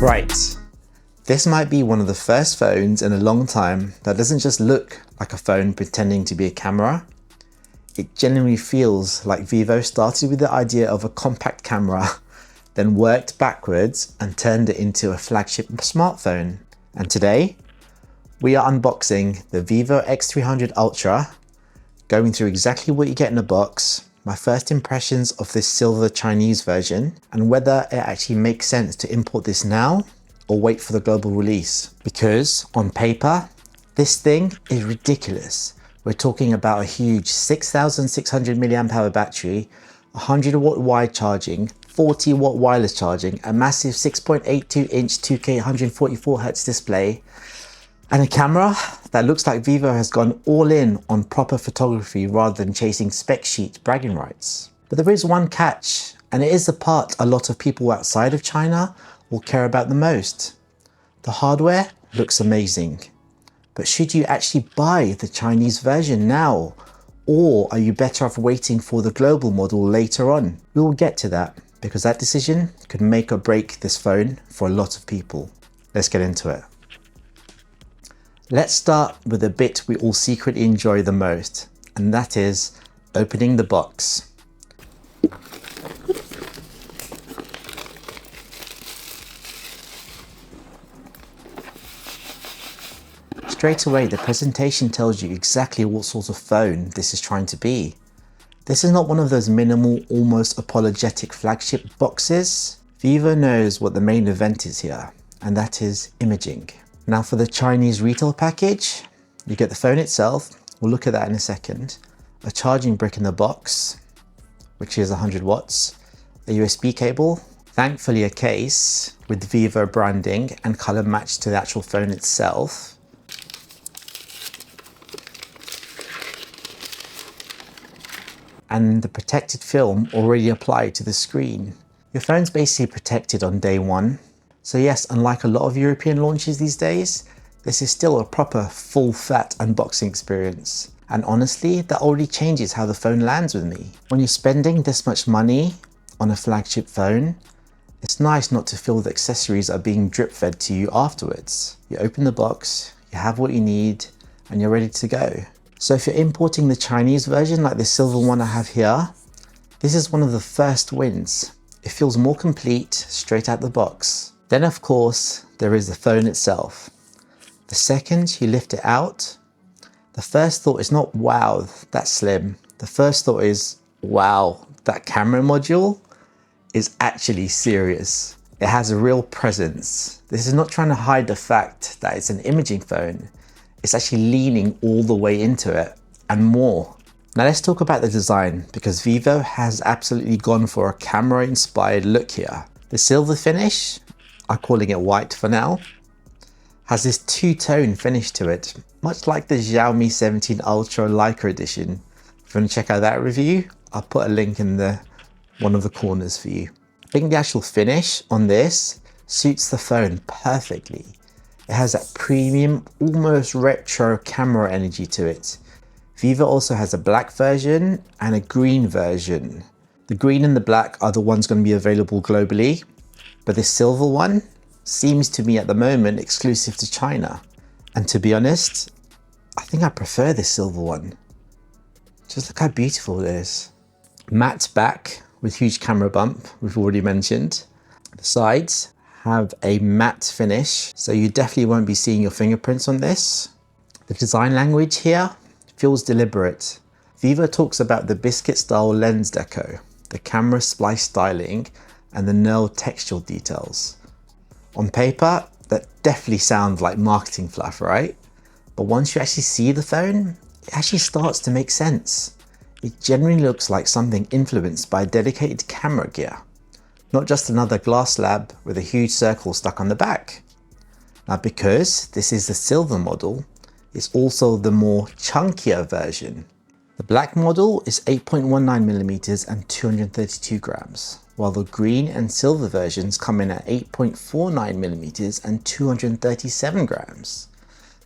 Right, this might be one of the first phones in a long time that doesn't just look like a phone pretending to be a camera. It genuinely feels like Vivo started with the idea of a compact camera, then worked backwards and turned it into a flagship smartphone. And today, we are unboxing the Vivo X300 Ultra, going through exactly what you get in the box, my first impressions of this silver Chinese version, and whether it actually makes sense to import this now or wait for the global release. Because on paper, this thing is ridiculous. We're talking about a huge 6,600 mAh battery, 100 watt wide charging, 40 watt wireless charging, a massive 6.82 inch 2K 144 Hz display, and a camera that looks like Vivo has gone all in on proper photography rather than chasing spec sheet bragging rights. But there is one catch, and it is the part a lot of people outside of China will care about the most. The hardware looks amazing, but should you actually buy the Chinese version now? Or are you better off waiting for the global model later on? We will get to that, because that decision could make or break this phone for a lot of people. Let's get into it. Let's start with the bit we all secretly enjoy the most, and that is opening the box. Straight away, the presentation tells you exactly what sort of phone this is trying to be. This is not one of those minimal, almost apologetic flagship boxes. Vivo knows what the main event is here, and that is imaging. Now for the Chinese retail package, you get the phone itself, we'll look at that in a second, a charging brick in the box, which is 100 watts, a USB cable, thankfully a case with Vivo branding and color matched to the actual phone itself, and the protected film already applied to the screen. Your phone's basically protected on day one. So yes, unlike a lot of European launches these days, this is still a proper full-fat unboxing experience. And honestly, that already changes how the phone lands with me. When you're spending this much money on a flagship phone, it's nice not to feel the accessories are being drip-fed to you afterwards. You open the box, you have what you need, and you're ready to go. So if you're importing the Chinese version like the silver one I have here, this is one of the first wins. It feels more complete straight out the box. Then of course, there is the phone itself. The second you lift it out, the first thought is not, wow, that's slim. The first thought is, wow, that camera module is actually serious. It has a real presence. This is not trying to hide the fact that it's an imaging phone. It's actually leaning all the way into it and more. Now let's talk about the design, because Vivo has absolutely gone for a camera inspired look here. The silver finish, I'm calling it white for now, has this two-tone finish to it, much like the Xiaomi 17 Ultra Leica edition. If you want to check out that review, I'll put a link in one of the corners for you. I think the actual finish on this suits the phone perfectly. It has that premium, almost retro camera energy to it. Vivo also has a black version and a green version. The green and the black are the ones going to be available globally, but this silver one seems to me at the moment exclusive to China. And to be honest, I think I prefer this silver one. Just look how beautiful it is. Matte back with huge camera bump, we've already mentioned. The sides have a matte finish, so you definitely won't be seeing your fingerprints on this. The design language here feels deliberate. Vivo talks about the biscuit style lens deco, the camera splice styling, and the knurled textual details. On paper, that definitely sounds like marketing fluff, right? But once you actually see the phone, it actually starts to make sense. It generally looks like something influenced by dedicated camera gear, not just another glass slab with a huge circle stuck on the back. Now, because this is the silver model, it's also the more chunkier version. The black model is 8.19mm and 232 grams, while the green and silver versions come in at 8.49mm and 237 grams.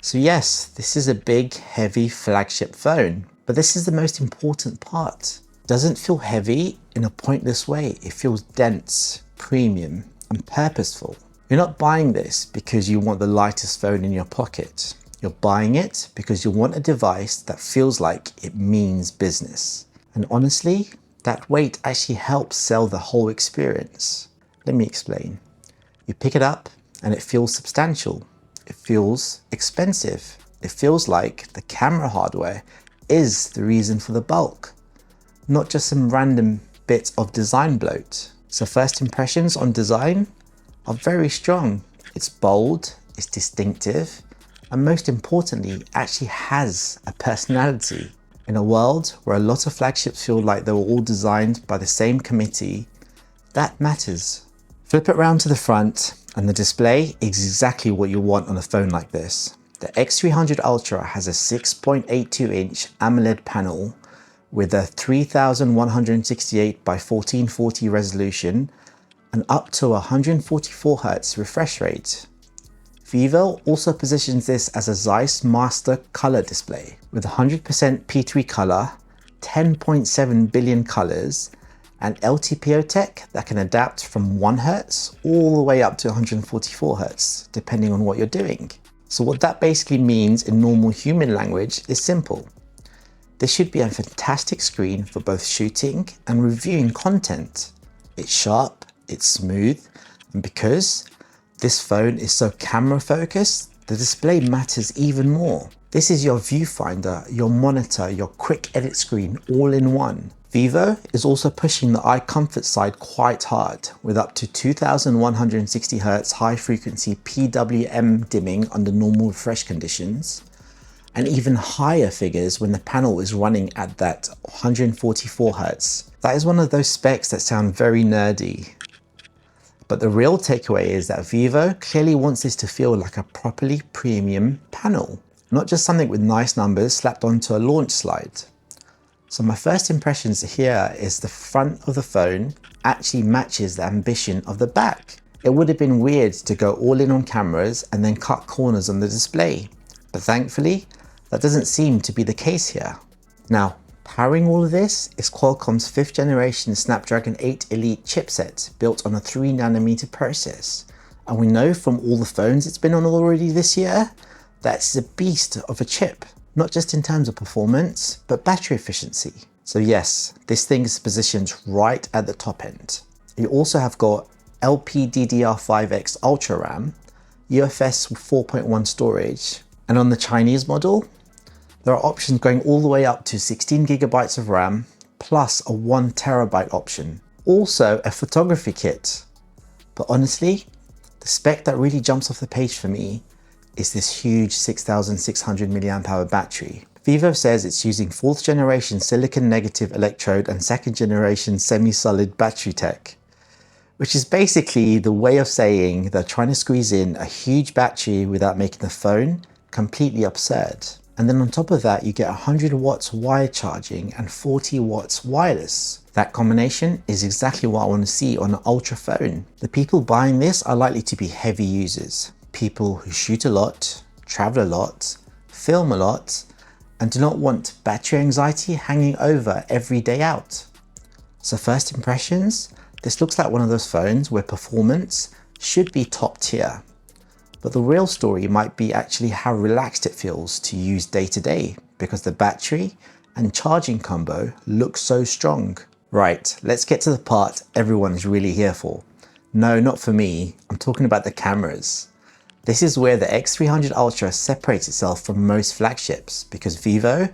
So yes, this is a big, heavy flagship phone, but this is the most important part. It doesn't feel heavy in a pointless way. It feels dense, premium, and purposeful. You're not buying this because you want the lightest phone in your pocket. You're buying it because you want a device that feels like it means business. And honestly, that weight actually helps sell the whole experience. Let me explain. You pick it up and it feels substantial. It feels expensive. It feels like the camera hardware is the reason for the bulk, not just some random bit of design bloat. So first impressions on design are very strong. It's bold, it's distinctive, and most importantly, actually has a personality. In a world where a lot of flagships feel like they were all designed by the same committee, that matters. Flip it round to the front and the display is exactly what you want on a phone like this. The X300 Ultra has a 6.82-inch AMOLED panel with a 3168 by 1440 resolution and up to 144 Hz refresh rate. Vivo also positions this as a Zeiss Master color display with 100% P3 color, 10.7 billion colors, and LTPO tech that can adapt from 1 Hz all the way up to 144 Hz, depending on what you're doing. So what that basically means in normal human language is simple. This should be a fantastic screen for both shooting and reviewing content. It's sharp, it's smooth, and because this phone is so camera focused, the display matters even more. This is your viewfinder, your monitor, your quick edit screen all in one. Vivo is also pushing the eye comfort side quite hard with up to 2160 Hz high frequency PWM dimming under normal refresh conditions, and even higher figures when the panel is running at that 144 Hz. That is one of those specs that sound very nerdy. But the real takeaway is that Vivo clearly wants this to feel like a properly premium panel, not just something with nice numbers slapped onto a launch slide. So my first impressions here is the front of the phone actually matches the ambition of the back. It would have been weird to go all in on cameras and then cut corners on the display, but thankfully that doesn't seem to be the case here. Now, powering all of this is Qualcomm's 5th generation Snapdragon 8 Elite chipset built on a 3nm process. And we know from all the phones it's been on already this year, that it's a beast of a chip, not just in terms of performance, but battery efficiency. So yes, this thing is positioned right at the top end. You also have got LPDDR5X Ultra RAM, UFS 4.1 storage, and on the Chinese model, there are options going all the way up to 16 GB of RAM plus a 1 TB option. Also a photography kit. But honestly, the spec that really jumps off the page for me is this huge 6600 mAh battery. Vivo says it's using 4th generation silicon negative electrode and 2nd generation semi-solid battery tech, which is basically the way of saying they're trying to squeeze in a huge battery without making the phone completely absurd. And then on top of that, you get 100 watts wired charging and 40 watts wireless. That combination is exactly what I want to see on an Ultra phone. The people buying this are likely to be heavy users. People who shoot a lot, travel a lot, film a lot, and do not want battery anxiety hanging over every day out. So first impressions, this looks like one of those phones where performance should be top tier. But the real story might be actually how relaxed it feels to use day to day, because the battery and charging combo looks so strong. Right, let's get to the part everyone is really here for. No, not for me, I'm talking about the cameras. This is where the X300 Ultra separates itself from most flagships, because Vivo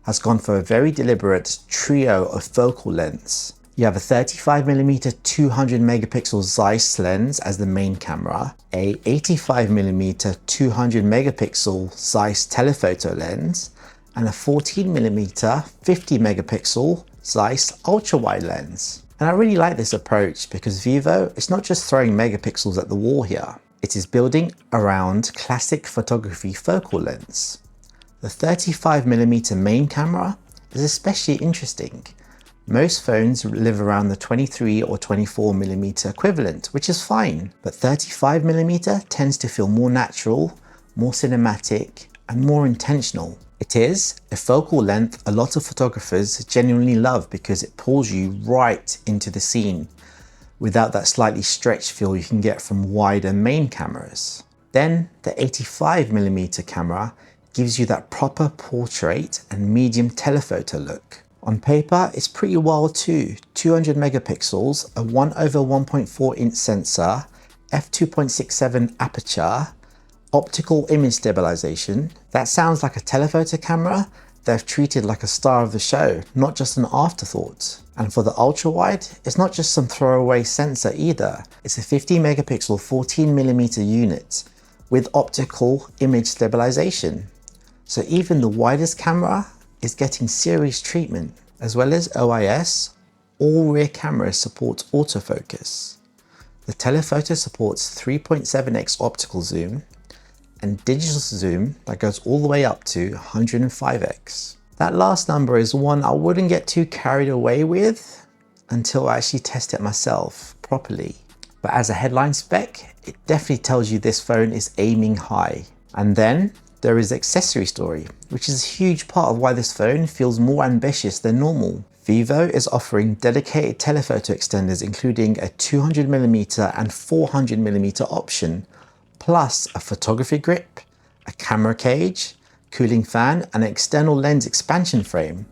has gone for a very deliberate trio of focal lengths. You have a 35mm 200 megapixel Zeiss lens as the main camera, a 85mm 200 megapixel Zeiss telephoto lens, and a 14mm 50 megapixel Zeiss ultra wide lens. And I really like this approach because Vivo is not just throwing megapixels at the wall here. It is building around classic photography focal lengths. The 35mm main camera is especially interesting. Most phones live around the 23 or 24mm equivalent, which is fine, but 35mm tends to feel more natural, more cinematic, and more intentional. It is a focal length a lot of photographers genuinely love because it pulls you right into the scene, without that slightly stretched feel you can get from wider main cameras. Then the 85mm camera gives you that proper portrait and medium telephoto look. On paper, it's pretty wild too. 200 megapixels, a 1/1.4 inch sensor, f2.67 aperture, optical image stabilization. That sounds like a telephoto camera they've treated like a star of the show, not just an afterthought. And for the ultra wide, it's not just some throwaway sensor either. It's a 50 megapixel 14mm unit with optical image stabilization. So even the widest camera is getting serious treatment. As well as OIS, all rear cameras support autofocus. The telephoto supports 3.7x optical zoom and digital zoom that goes all the way up to 105x. That last number is one I wouldn't get too carried away with until I actually test it myself properly. But as a headline spec, it definitely tells you this phone is aiming high. And then there is the accessory story, which is a huge part of why this phone feels more ambitious than normal. Vivo is offering dedicated telephoto extenders including a 200mm and 400mm option, plus a photography grip, a camera cage, cooling fan, and an external lens expansion frame.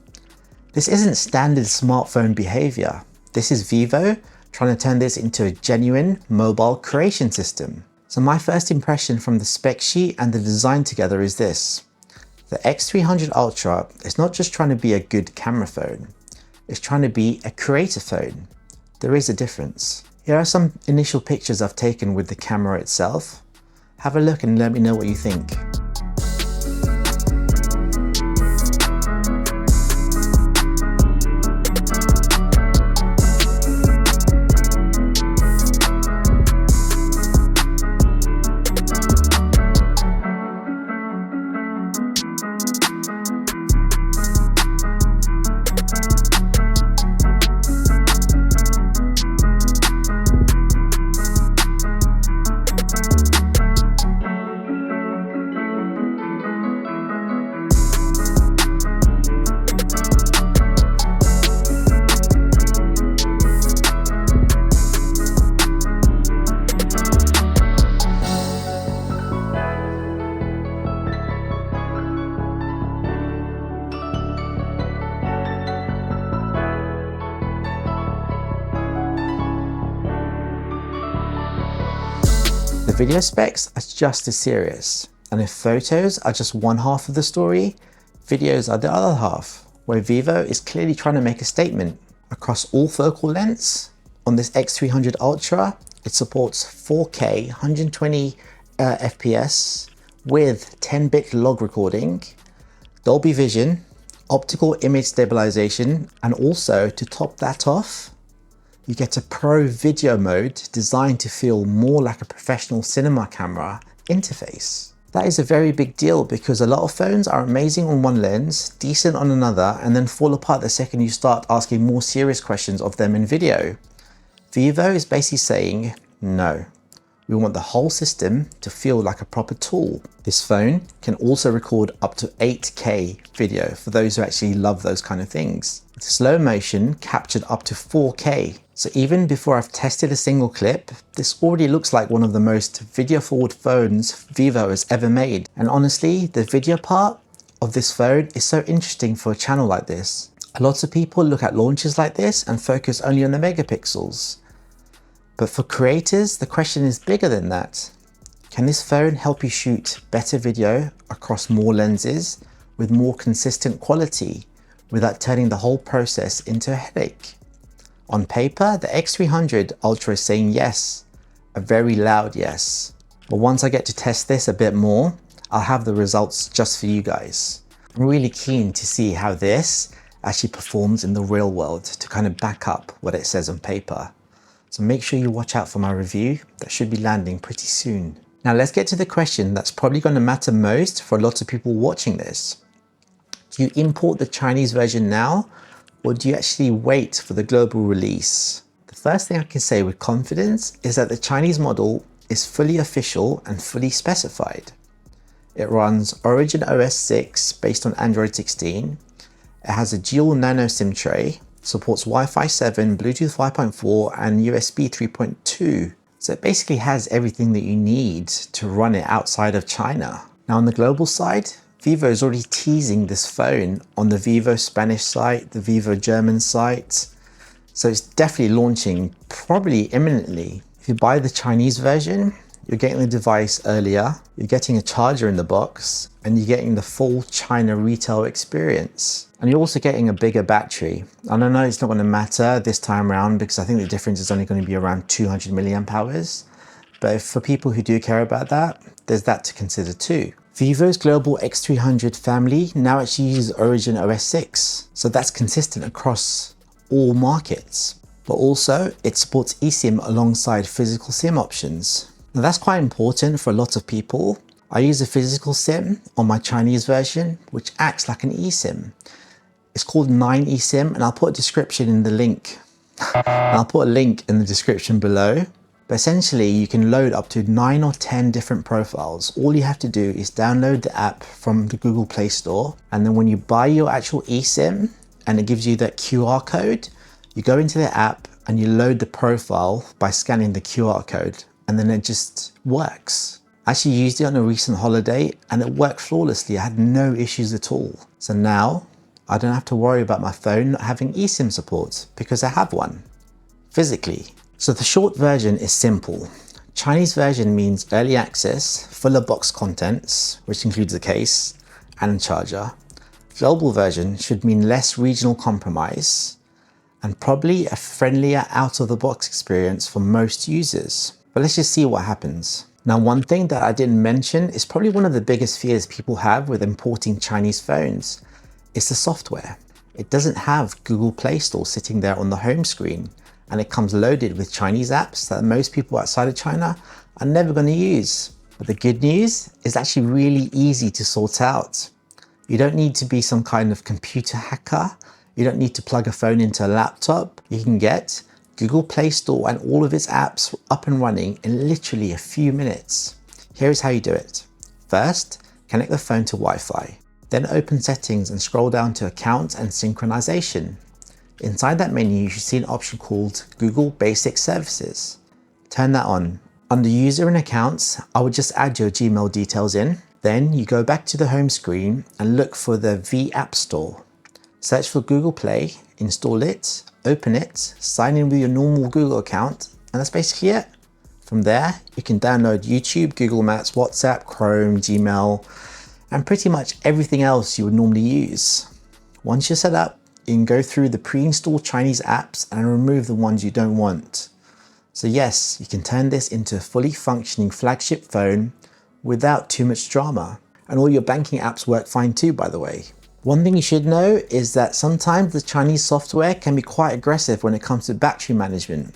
This isn't standard smartphone behavior. This is Vivo trying to turn this into a genuine mobile creation system. So my first impression from the spec sheet and the design together is this. The X300 Ultra is not just trying to be a good camera phone, it's trying to be a creator phone. There is a difference. Here are some initial pictures I've taken with the camera itself. Have a look and let me know what you think. The video specs are just as serious, and if photos are just one half of the story, videos are the other half, where Vivo is clearly trying to make a statement. Across all focal lengths, on this X300 Ultra, it supports 4K 120 FPS with 10-bit log recording, Dolby Vision, optical image stabilization, and also to top that off, you get a pro video mode designed to feel more like a professional cinema camera interface. That is a very big deal because a lot of phones are amazing on one lens, decent on another, and then fall apart the second you start asking more serious questions of them in video. Vivo is basically saying, no, we want the whole system to feel like a proper tool. This phone can also record up to 8K video for those who actually love those kind of things. With slow motion captured up to 4K. So even before I've tested a single clip, this already looks like one of the most video forward phones Vivo has ever made. And honestly, the video part of this phone is so interesting for a channel like this. Lots of people look at launches like this and focus only on the megapixels. But for creators, the question is bigger than that. Can this phone help you shoot better video across more lenses with more consistent quality without turning the whole process into a headache? On paper, the X300 Ultra is saying yes, a very loud yes. But once I get to test this a bit more, I'll have the results just for you guys. I'm really keen to see how this actually performs in the real world to kind of back up what it says on paper. So make sure you watch out for my review that should be landing pretty soon. Now let's get to the question that's probably going to matter most for lots of people watching this. Do you import the Chinese version now, or do you actually wait for the global release? The first thing I can say with confidence is that the Chinese model is fully official and fully specified. It runs Origin OS 6 based on Android 16. It has a dual nano SIM tray, Supports Wi-Fi 7, Bluetooth 5.4 and USB 3.2. So it basically has everything that you need to run it outside of China. Now on the global side, Vivo is already teasing this phone on the Vivo Spanish site, the Vivo German site. So it's definitely launching probably imminently. If you buy the Chinese version, you're getting the device earlier, you're getting a charger in the box, and you're getting the full China retail experience. And you're also getting a bigger battery. And I know it's not going to matter this time around because I think the difference is only going to be around 200 milliamp hours. But for people who do care about that, there's that to consider too. Vivo's global X300 family now actually uses Origin OS 6. So that's consistent across all markets. But also it supports eSIM alongside physical SIM options. Now that's quite important for a lot of people. I use a physical SIM on my Chinese version, which acts like an eSIM. It's called 9 eSIM, and I'll put a description in the link. I'll put a link in the description below. But essentially, you can load up to 9 or 10 different profiles. All you have to do is download the app from the Google Play Store. And then when you buy your actual eSIM and it gives you that QR code, you go into the app and you load the profile by scanning the QR code. And then it just works. I actually used it on a recent holiday and it worked flawlessly. I had no issues at all. So now I don't have to worry about my phone not having eSIM support because I have one physically. So the short version is simple. Chinese version means early access, fuller box contents, which includes a case and a charger. Global version should mean less regional compromise and probably a friendlier out-of-the-box experience for most users. But let's just see what happens. Now, one thing that I didn't mention is probably one of the biggest fears people have with importing Chinese phones is the software. It doesn't have Google Play Store sitting there on the home screen, and it comes loaded with Chinese apps that most people outside of China are never going to use. But the good news is actually really easy to sort out. You don't need to be some kind of computer hacker. You don't need to plug a phone into a laptop. You can get Google Play Store and all of its apps up and running in literally a few minutes. Here's how you do it. First, connect the phone to Wi-Fi. Then open settings and scroll down to account and synchronization. Inside that menu, you should see an option called Google Basic Services. Turn that on. Under User and Accounts, I would just add your Gmail details in. Then you go back to the home screen and look for the V App Store. Search for Google Play, install it, open it, sign in with your normal Google account, and that's basically it. From there, you can download YouTube, Google Maps, WhatsApp, Chrome, Gmail, and pretty much everything else you would normally use. Once you're set up, you can go through the pre-installed Chinese apps and remove the ones you don't want. So yes, you can turn this into a fully functioning flagship phone without too much drama. And all your banking apps work fine too, by the way. One thing you should know is that sometimes the Chinese software can be quite aggressive when it comes to battery management.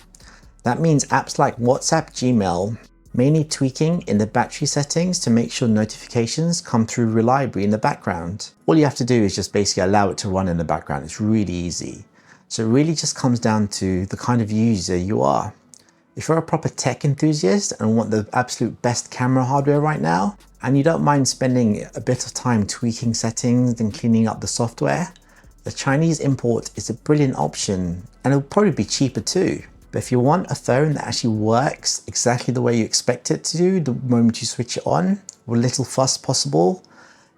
That means apps like WhatsApp, Gmail may need tweaking in the battery settings to make sure notifications come through reliably in the background. All you have to do is just basically allow it to run in the background. It's really easy. So it really just comes down to the kind of user you are. If you're a proper tech enthusiast and want the absolute best camera hardware right now, and you don't mind spending a bit of time tweaking settings and cleaning up the software, the Chinese import is a brilliant option, and it'll probably be cheaper too. But if you want a phone that actually works exactly the way you expect it to do the moment you switch it on, with little fuss possible,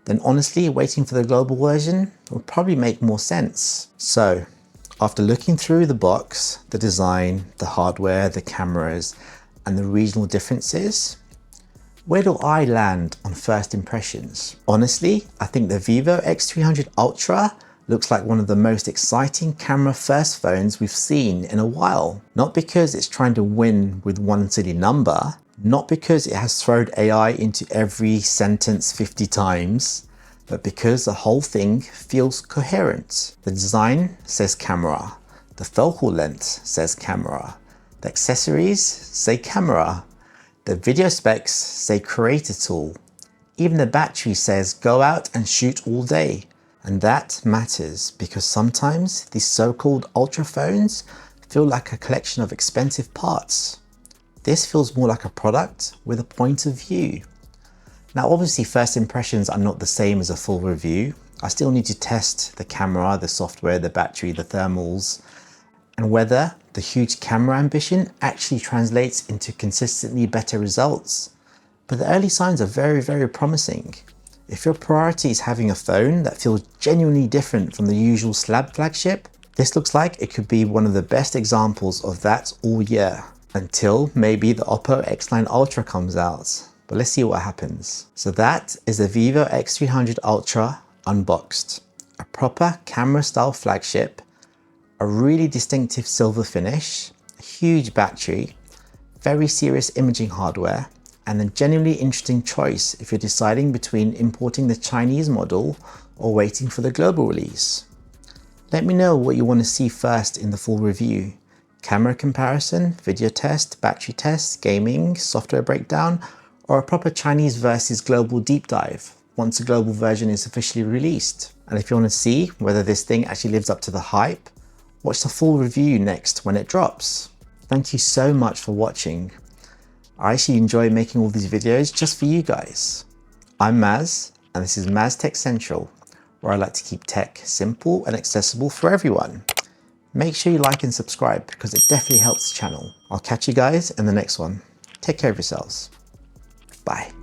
then honestly, waiting for the global version will probably make more sense. So, after looking through the box, the design, the hardware, the cameras, and the regional differences, where do I land on first impressions? Honestly, I think the Vivo X300 Ultra looks like one of the most exciting camera first phones we've seen in a while. Not because it's trying to win with one silly number, not because it has thrown AI into every sentence 50 times, but because the whole thing feels coherent. The design says camera, the focal length says camera, the accessories say camera, the video specs say creator tool. Even the battery says go out and shoot all day. And that matters because sometimes these so-called ultra phones feel like a collection of expensive parts. This feels more like a product with a point of view. Now obviously first impressions are not the same as a full review. I still need to test the camera, the software, the battery, the thermals, and whether the huge camera ambition actually translates into consistently better results. But the early signs are very, very promising. If your priority is having a phone that feels genuinely different from the usual slab flagship, this looks like it could be one of the best examples of that all year. Until maybe the Oppo X9 Ultra comes out. But let's see what happens. So that is the Vivo X300 Ultra unboxed. A proper camera style flagship, a really distinctive silver finish, a huge battery, very serious imaging hardware, and a genuinely interesting choice if you're deciding between importing the Chinese model or waiting for the global release. Let me know what you want to see first in the full review. Camera comparison, video test, battery test, gaming, software breakdown, or a proper Chinese versus global deep dive once the global version is officially released. And if you want to see whether this thing actually lives up to the hype, watch the full review next when it drops. Thank you so much for watching. I actually enjoy making all these videos just for you guys. I'm Maz, and this is Maz Tech Central, where I like to keep tech simple and accessible for everyone. Make sure you like and subscribe because it definitely helps the channel. I'll catch you guys in the next one. Take care of yourselves. Bye.